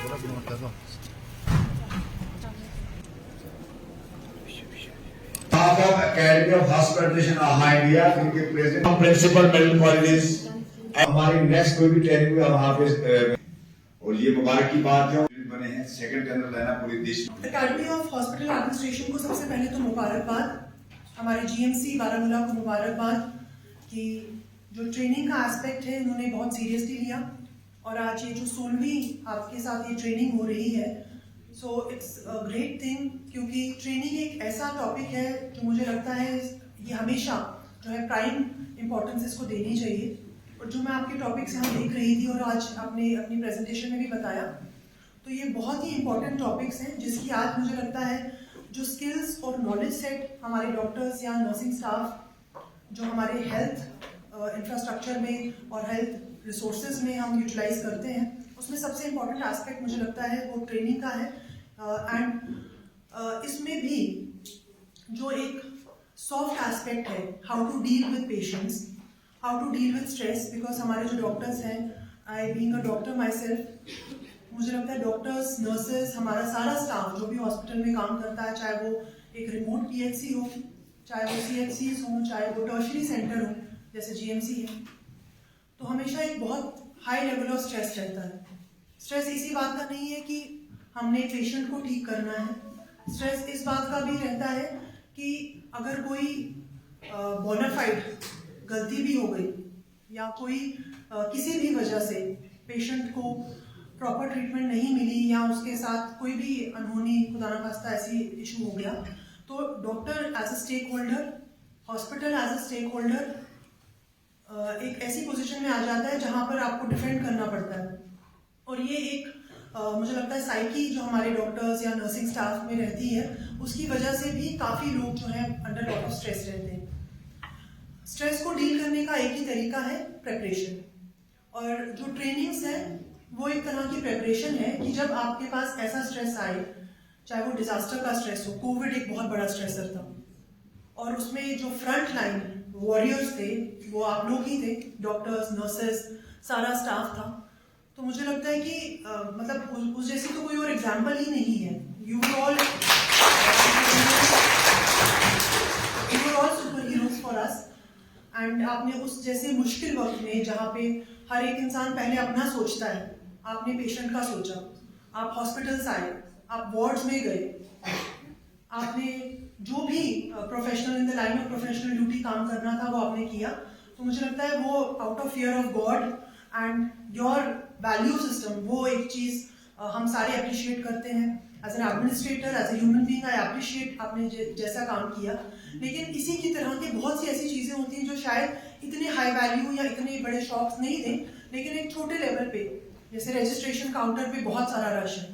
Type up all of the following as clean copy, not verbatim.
Academy of Hospitalization Aha India इनके president principal medical colleges हमारी next कोई भी ट्रेनिंग में वहाँ पे और ये मुबारक की बात है बने हैं सेकंड जनरल लेना पूरे देश में। अकेडमी ऑफ हॉस्पिटल एडमिनिस्ट्रेशन को सबसे पहले तो मुबारकबाद, हमारे जीएमसी बारामूला को मुबारकबाद कि जो ट्रेनिंग का एस्पेक्ट है उन्होंने बहुत सीरियसली लिया और आज ये जो 16वीं आपके साथ ये ट्रेनिंग हो रही है, so it's a great thing क्योंकि ट्रेनिंग एक ऐसा टॉपिक है जो मुझे लगता है ये हमेशा जो है प्राइम इम्पोर्टेंस इसको देनी चाहिए। और जो मैं आपके टॉपिक से हम देख रही थी और आज आपने अपनी प्रेजेंटेशन में भी बताया, तो ये बहुत ही इम्पोर्टेंट टॉपिक्स हैं जिसकी आज मुझे लगता है जो स्किल्स और नॉलेज सेट हमारे डॉक्टर्स या नर्सिंग स्टाफ जो हमारे हेल्थ इंफ्रास्ट्रक्चर में और हेल्थ रिसोर्सेज में हम यूटिलाइज करते हैं, उसमें सबसे इम्पोर्टेंट एस्पेक्ट मुझे लगता है वो ट्रेनिंग का है। एंड इसमें भी जो एक सॉफ्ट एस्पेक्ट है, how to deal with patients, how to deal with stress, because हमारे जो डॉक्टर्स हैं, I being a doctor myself, मुझे लगता है डॉक्टर्स, नर्सेज, हमारा सारा स्टाफ जो भी हॉस्पिटल में काम करता है, चाहे वो एक रिमोट पीएचसी हो, चाहे वो सीएचसीज हो, चाहे वो टर्शरी सेंटर हो जैसे जीएमसी है, तो हमेशा एक बहुत हाई लेवल ऑफ स्ट्रेस रहता है। स्ट्रेस इसी बात का नहीं है कि हमने पेशेंट को ठीक करना है, स्ट्रेस इस बात का भी रहता है कि अगर कोई बोनाफाइड गलती भी हो गई या कोई किसी भी वजह से पेशेंट को प्रॉपर ट्रीटमेंट नहीं मिली या उसके साथ कोई भी अनहोनी खुदा ना खास्ता ऐसी इशू हो गया, तो doctor as a stakeholder, hospital as a stakeholder एक ऐसी पोजीशन में आ जाता है जहां पर आपको डिफेंड करना पड़ता है। और ये एक मुझे लगता है साइकी जो हमारे डॉक्टर्स या नर्सिंग स्टाफ में रहती है, उसकी वजह से भी काफ़ी लोग जो हैं अंडर लॉट ऑफ स्ट्रेस रहते हैं। स्ट्रेस को डील करने का एक ही तरीका है प्रेपरेशन, और जो ट्रेनिंग्स हैं वो एक तरह की प्रेपरेशन है कि जब आपके पास ऐसा स्ट्रेस आए, चाहे वो डिजास्टर का स्ट्रेस हो, कोविड एक बहुत बड़ा स्ट्रेसर था और उसमें जो फ्रंट लाइन वॉरियर्स थे वो आप लोग ही थे, डॉक्टर्स, नर्सेस, सारा स्टाफ था। तो मुझे लगता है कि मतलब उस जैसी तो कोई और एग्जाम्पल ही नहीं है। You were all super heroes for us, and आपने उस जैसे मुश्किल वक्त में जहाँ पे हर एक इंसान पहले अपना सोचता है, आपने पेशेंट का सोचा, आप हॉस्पिटल्स आए, आप वार्ड्स में गए, आपने जो भी professional in the line of professional duty काम करना था वो आपने किया। तो मुझे लगता है वो out of fear of God and your value system, वो एक चीज़ हम सारे अप्रिशिएट करते हैं। As an administrator, as a human being I appreciate आपने जैसा काम किया। लेकिन इसी की तरह की बहुत सी ऐसी चीज़ें होती हैं जो शायद इतने हाई वैल्यू या इतने बड़े शॉक्स नहीं दें, लेकिन एक छोटे लेवल पे, जैसे रजिस्ट्रेशन काउंटर पे बहुत सारा रश है,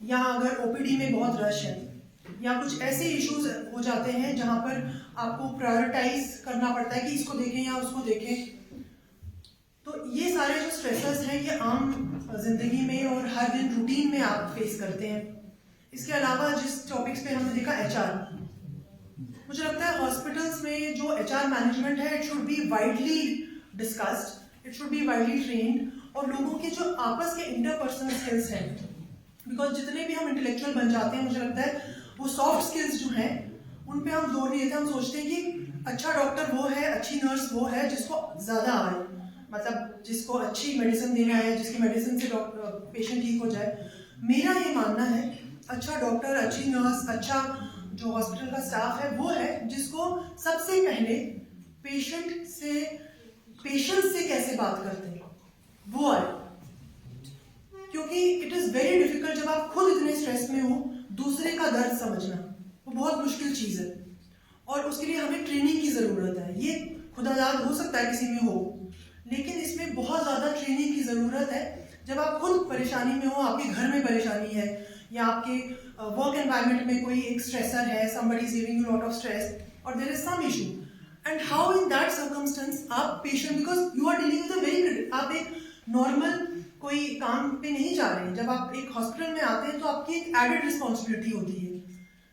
या अगर ओपीडी में बहुत रश है, या कुछ ऐसे इश्यूज हो जाते हैं जहाँ पर आपको प्रायोरिटाइज करना पड़ता है कि इसको देखें या उसको देखें। तो ये सारे जो स्ट्रेसर्स हैं ये आम जिंदगी में और हर दिन रूटीन में आप फेस करते हैं। इसके अलावा जिस टॉपिक्स पे हमने देखा एचआर, मुझे लगता है हॉस्पिटल्स में जो एचआर मैनेजमेंट है it should be widely discussed, it should be widely trained, और लोगों के जो आपस के इंटरपर्सनल स्किल्स हैं, बिकॉज जितने भी हम इंटेलेक्चुअल बन जाते हैं मुझे लगता है वो सॉफ्ट स्किल्स जो हैं उन पे हम जोर नहीं देते। हम सोचते हैं कि अच्छा डॉक्टर वो है, अच्छी नर्स वो है जिसको ज़्यादा आए, मतलब जिसको अच्छी मेडिसिन देना है, जिसकी मेडिसिन से पेशेंट ठीक हो जाए। मेरा ये मानना है अच्छा डॉक्टर, अच्छी नर्स, अच्छा जो हॉस्पिटल का स्टाफ है वो है जिसको सबसे पहले पेशेंट से कैसे बात करते हैं वो आए, क्योंकि इट इज़ वेरी डिफिकल्ट जब आप खुद इतने स्ट्रेस में हो दूसरे का दर्द समझना, वो बहुत मुश्किल चीज़ है और उसके लिए हमें ट्रेनिंग की ज़रूरत है। ये खुदादाद हो सकता है किसी में हो, लेकिन इसमें बहुत ज़्यादा ट्रेनिंग की ज़रूरत है। जब आप खुद परेशानी में हो, आपके घर में परेशानी है या आपके वर्क एनवायरनमेंट में कोई एक स्ट्रेसर है, somebody is giving you a lot of stress or there is some issue, and how in that circumstance आप patient, because you are dealing with a very, आप एक नॉर्मल कोई काम पे नहीं जा रहे हैं, जब आप एक हॉस्पिटल में आते हैं तो आपकी एक एडेड रिस्पॉन्सिबिलिटी होती है,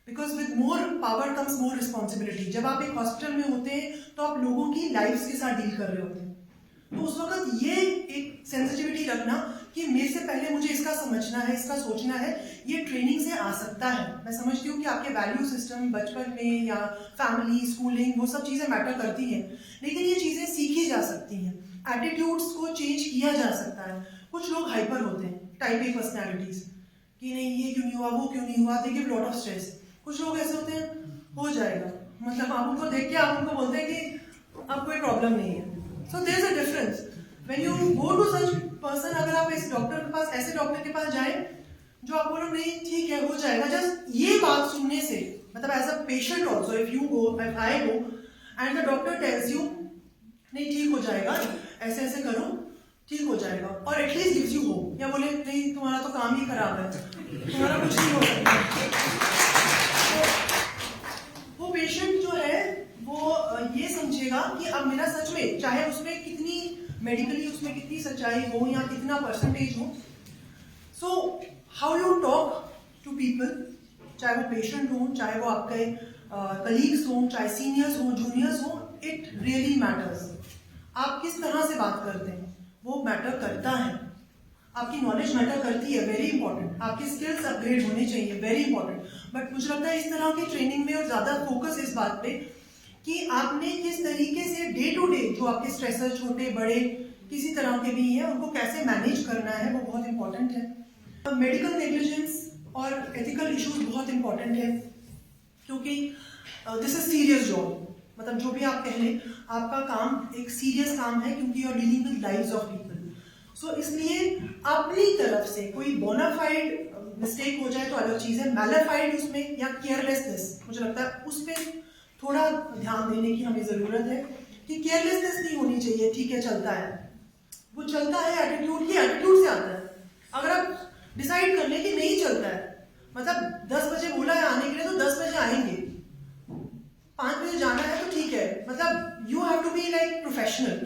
because with more power comes more responsibility. जब आप एक हॉस्पिटल में होते हैं तो आप लोगों की लाइफ्स के साथ डील कर रहे होते हैं, तो उस वक्त ये एक सेंसिटिविटी रखना कि मेरे से पहले मुझे इसका समझना समझना है, इसका सोचना है, ये ट्रेनिंग से आ सकता है। मैं समझती हूँ कि आपके वैल्यू सिस्टम बचपन में या फैमिली, स्कूलिंग, वो सब चीज़ें मैटर करती हैं, लेकिन ये चीज़ें सीखी जा सकती हैं। एटीट्यूड्स को चेंज किया जा सकता है। कुछ लोग हाइपर होते हैं, टाइप ए पर्सनैलिटीज, कि नहीं ये क्यों नहीं हुआ, वो क्यों नहीं हुआ, they give lot of stress. कुछ लोग ऐसे होते हैं, हो जाएगा, मतलब आप उनको देख के आप उनको बोलते हैं कि अब कोई प्रॉब्लम नहीं है। So there is a difference when you go to such person. अगर आप इस डॉक्टर के पास, ऐसे डॉक्टर के पास जाएं जो आप बोलो नहीं ठीक है हो जाएगा, जस्ट ये बात सुनने से, मतलब as a patient also, if you go, if I go and the doctor tells you नहीं ठीक हो जाएगा, ऐसे ऐसे करो ठीक हो जाएगा, और एटलीस्ट गिव्स यू होप, या बोले नहीं तुम्हारा तो काम ही खराब है, तुम्हारा कुछ नहीं हो सकता, वो पेशेंट जो है वो ये समझेगा कि अब मेरा सच में, चाहे उसमें कितनी मेडिकली उसमें कितनी सच्चाई हो या कितना परसेंटेज हो, so how you talk to people, चाहे वो पेशेंट हो, चाहे वो आपके कलीग्स हो, चाहे सीनियर्स हो, जूनियर्स हो, इट रियली मैटर्स। आप किस तरह से बात करते हैं वो मैटर करता है। आपकी नॉलेज मैटर करती है, वेरी इंपॉर्टेंट। आपकी स्किल्स अपग्रेड होने चाहिए, वेरी इंपॉर्टेंट। बट मुझे लगता है इस तरह की ट्रेनिंग में और ज्यादा फोकस इस बात पे कि आपने किस तरीके से डे टू डे जो आपके स्ट्रेसर छोटे बड़े किसी तरह के भी हैं उनको कैसे मैनेज करना है, वो बहुत इंपॉर्टेंट है। मेडिकल नेग्लिजेंस और एथिकल इश्यूज बहुत इंपॉर्टेंट है, क्योंकि दिस इज सीरियस जॉब। मतलब जो भी आप कह लें, आपका काम एक सीरियस काम है, क्योंकि you are dealing with lives of people. So इसलिए अपनी तरफ से कोई बोनाफाइड मिस्टेक हो जाए तो अलग चीज है, मैलाफाइड उसमें या केयरलेसनेस, मुझे लगता है उस पर थोड़ा ध्यान देने की हमें जरूरत है कि केयरलेसनेस नहीं होनी चाहिए। ठीक है चलता है, वो चलता है, एटीट्यूड ही एटीट्यूड से आता है। अगर आप डिसाइड कर लें कि नहीं चलता है, मतलब 10 बजे बोला है आने के लिए तो 10 बजे आएंगे, 5 बजे जाना है तो ठीक है, मतलब you have to be like professional.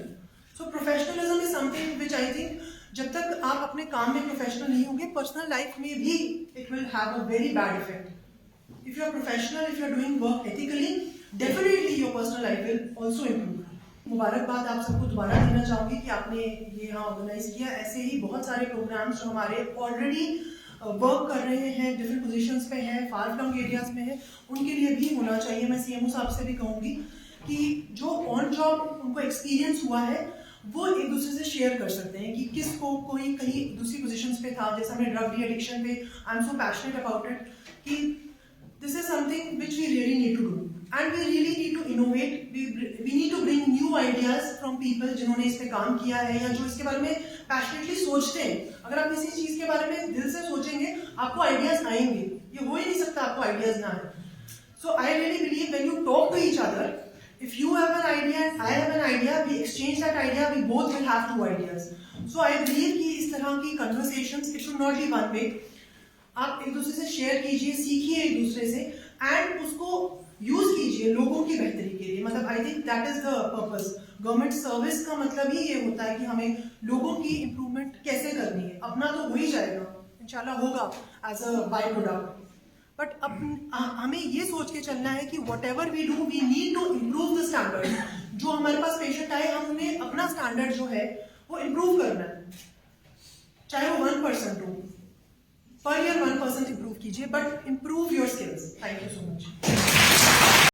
So professionalism is something which I think जब तक आप अपने काम में प्रोफेशनल नहीं होंगे, पर्सनल लाइफ में भी it will have a very bad effect. If you are professional, if you are doing work ethically, definitely your personal life will also improve. मुबारकबाद आप सबको दोबारा देना चाहूंगी कि आपने ये यहाँ ऑर्गेनाइज किया। ऐसे ही बहुत सारे प्रोग्राम्स जो हमारे ऑलरेडी वर्क कर रहे हैं, डिफरेंट पोजीशंस पे हैं, फार फ्लंग एरियाज में है, उनके लिए भी होना चाहिए। मैं सीएमओ साहब से भी कहूंगी कि जो ऑन जॉब उनको एक्सपीरियंस हुआ है वो एक दूसरे से शेयर कर सकते हैं कि किसको कोई कहीं दूसरी पोजीशंस पे था, जैसे हमने ड्रग डी एडिक्शन पे, I am so passionate about it कि this is something which we really need to do and we really need to innovate. We need to bring new ideas from people जिन्होंने इस पे काम किया है या जो इसके बारे में पैशनेटली सोचते हैं। अगर आप किसी चीज के बारे में दिल से सोचेंगे आपको आइडियाज आएंगे, ये हो ही नहीं सकता आपको आइडियाज ना आए। So I really believe when you talk to each other, if you have an idea and I have an idea, we exchange that idea, we both will have 2 ideas. So I believe कि इस तरह की conversations it should not be one way. आप एक दूसरे से share कीजिए, सीखिए एक दूसरे से एंड उसको यूज कीजिए लोगों की बेहतरी के लिए। मतलब I think that is the purpose. Government service का मतलब ही ये होता है कि हमें लोगों की इम्प्रूवमेंट कैसे करनी है। अपना तो हो ही जाएगा, इंशाल्लाह होगा as a byproduct, but अब हमें ये सोच के चलना है कि whatever we do we need to improve the standard. जो हमारे पास पेशेंट आए हम उन्हें अपना स्टैंडर्ड जो है वो इम्प्रूव करना है, चाहे वो 1% हो, पर ईयर 1% इम्प्रूव कीजिए, but improve your skills. Thank you so much.